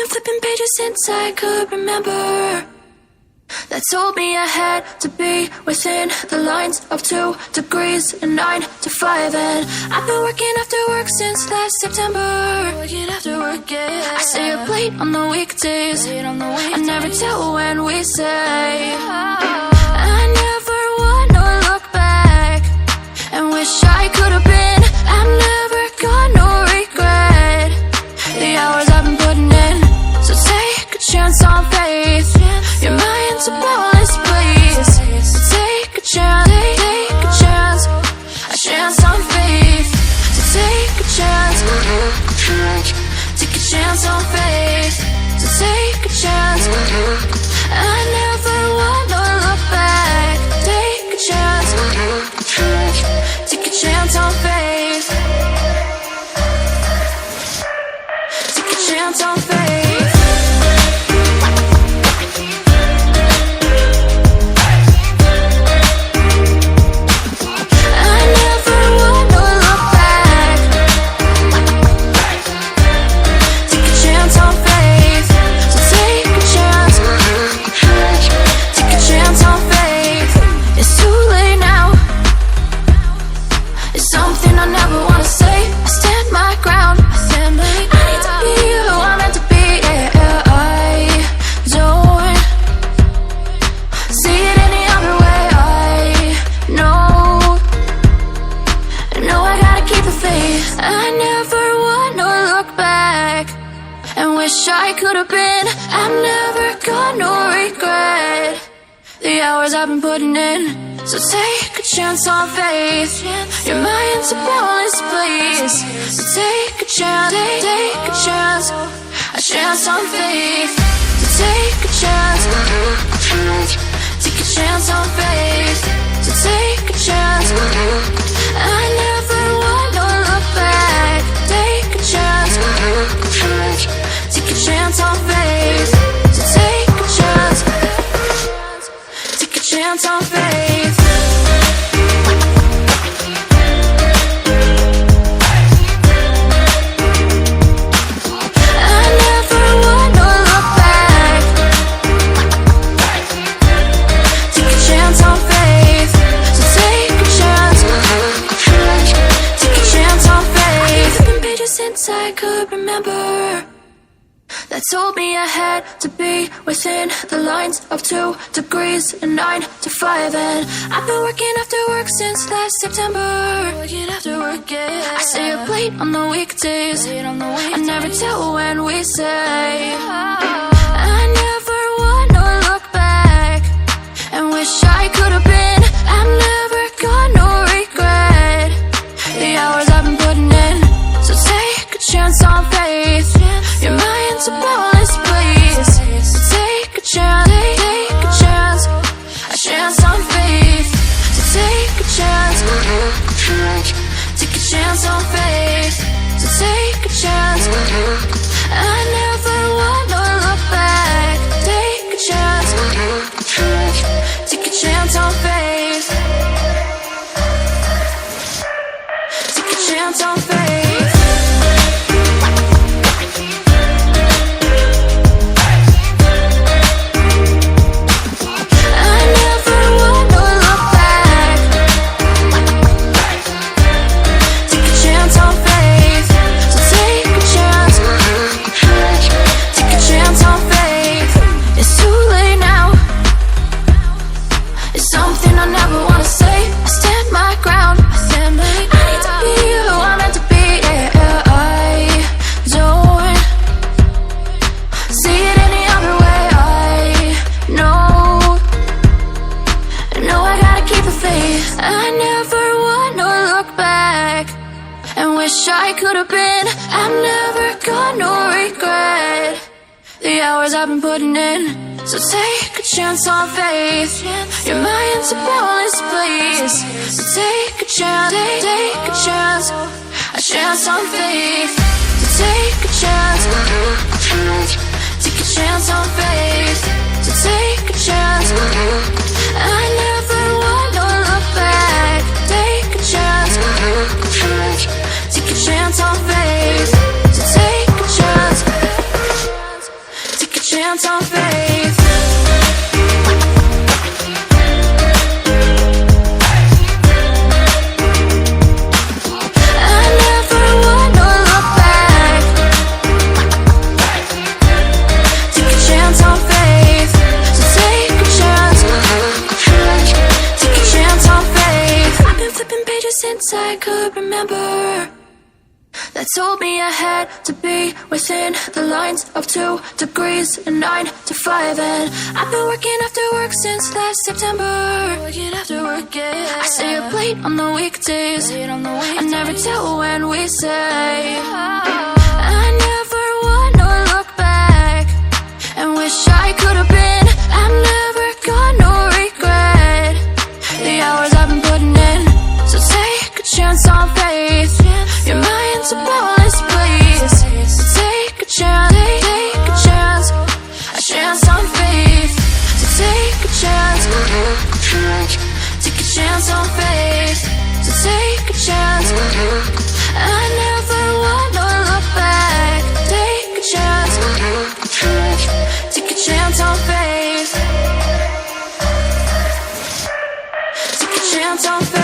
been flipping pages since I could remember, that told me I had to be within the lines of 2 degrees and 9 to 5. And I've been working after work since last September. Working after work, yeah. I stay up late on the weekdays. I never tell when we say. I never wanna look back and wish I could have been. I've never got no regret. The hours I've been putting in, so take a chance on faith. Your mind's a boundless place. So take a chance, take a chance, a chance on faith. So take a chance, take a chance on faith. So take a chance. I never wanna look back. Take a chance, take a chance on faith. Take a chance on faith. I could have been. I've never got no regret. The hours I've been putting in, so take a chance on faith. Your mind's a boundless place. So take a chance, take a chance, a chance on faith. So take a chance, take a chance on faith. So take a chance. I never wanna look back. Take a chance, take a chance on faith. So take a chance, take a chance on faith. I never wanna look back. Take a chance on faith. So take a chance, take a chance on faith. I've been pages since I could remember, that told me I had to be within the lines of 2 degrees and 9 to 5. And I've been working after work since last September. Working after work, yeah. I stay up late on the weekdays. I never tell when we say. I never wanna look back and wish I could have been. I've never got no regret. The hours I've been putting in, so take a chance on faith. Your mind's a boundless place. So take a chance, take a chance, a chance on faith. So take a chance, take a chance on faith. So take a chance. I never wanna look back. Take a chance, take a chance on faith. Take a chance on faith. I never wanna look back and wish I could have been. I've never got no regret. The hours I've been putting in, so take a chance on faith. Your mind's a boundless place. So take a chance, take a chance, a chance on faith. So take a chance, take a chance on faith. So take a chance. I never wanna look back. Take a chance, take a chance on faith. So take a chance, chance on faith. I never wanna look back. Take a chance on faith. So take a chance. Take a chance on faith. I've been flipping pages since I could remember. That told me I had to be within the lines of 2 degrees and 9 to 5. And I've been working after work since last September. Working after work, yeah. I stay up late on the weekdays. I never tell when we say. I never wanna look back and wish I could have been. I'm never gonna regret the hours I've been putting in. So take a chance on faith. Your mind's a bonus, please. So take a chance, take a chance. A chance on faith. So take a chance. Take a chance on faith. So take a chance. I never wanna look back. Take a chance. Take a chance on faith. Take a chance on faith.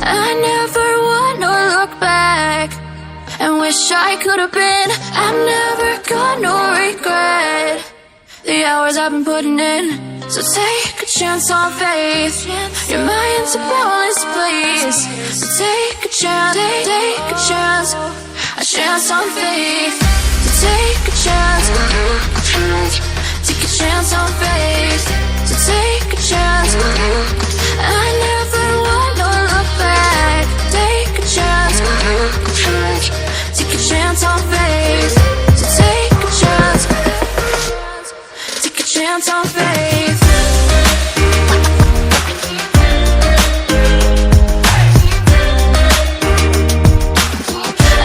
I never wanna look back and wish I could have been. I'm never gonna regret the hours I've been putting in. So take a chance on faith. Your mind's a bonus, please. So take a chance, take a chance. A chance on faith. So take a chance. Take a chance on faith. So take a chance. I never wanna look back. Take a chance. Take a chance on faith. So take a chance. Take a chance on faith.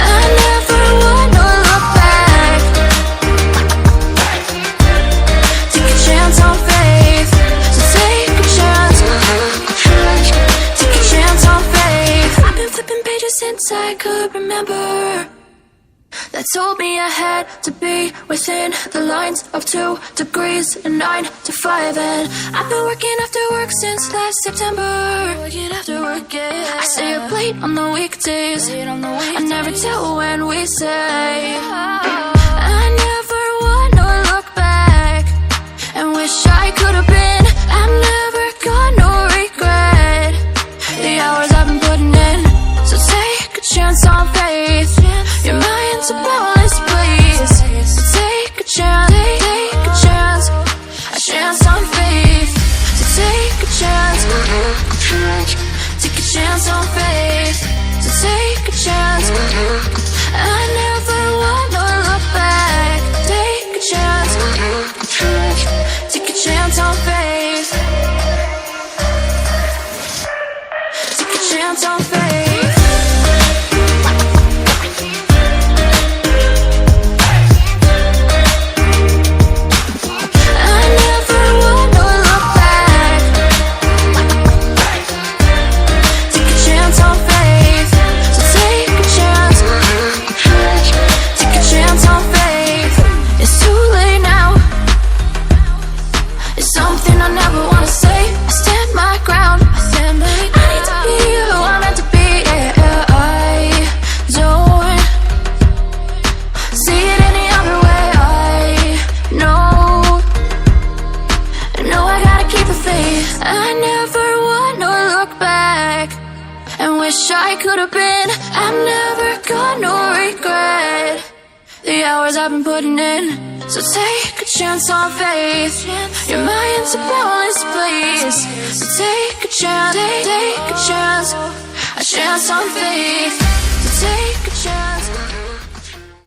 I never wanna look back. Take a chance on faith. So take a chance. Take a chance on faith. I've been flipping pages since I could remember. That told me I had to be within the lines of 2 degrees and 9 to 5. And I've been working after work since last September. Working after work, yeah. I stay up late on the weekdays. I never tell when we say. I never wanna look back and wish I could have been. I'm never gonna regret the hours I've been putting in. So take a chance on faith. Your mind's a bonus, please. So take a chance, take a chance. A chance on faith. So take a chance. Take a chance on faith. So take a chance. I never wanna look back. Take a chance. Take a chance on faith. Take a chance on faith. Wish I could have been. I'm never gonna regret the hours I've been putting in. So take a chance on faith. Your mind's a bonus, please. So take take a chance, take a chance, a chance on faith.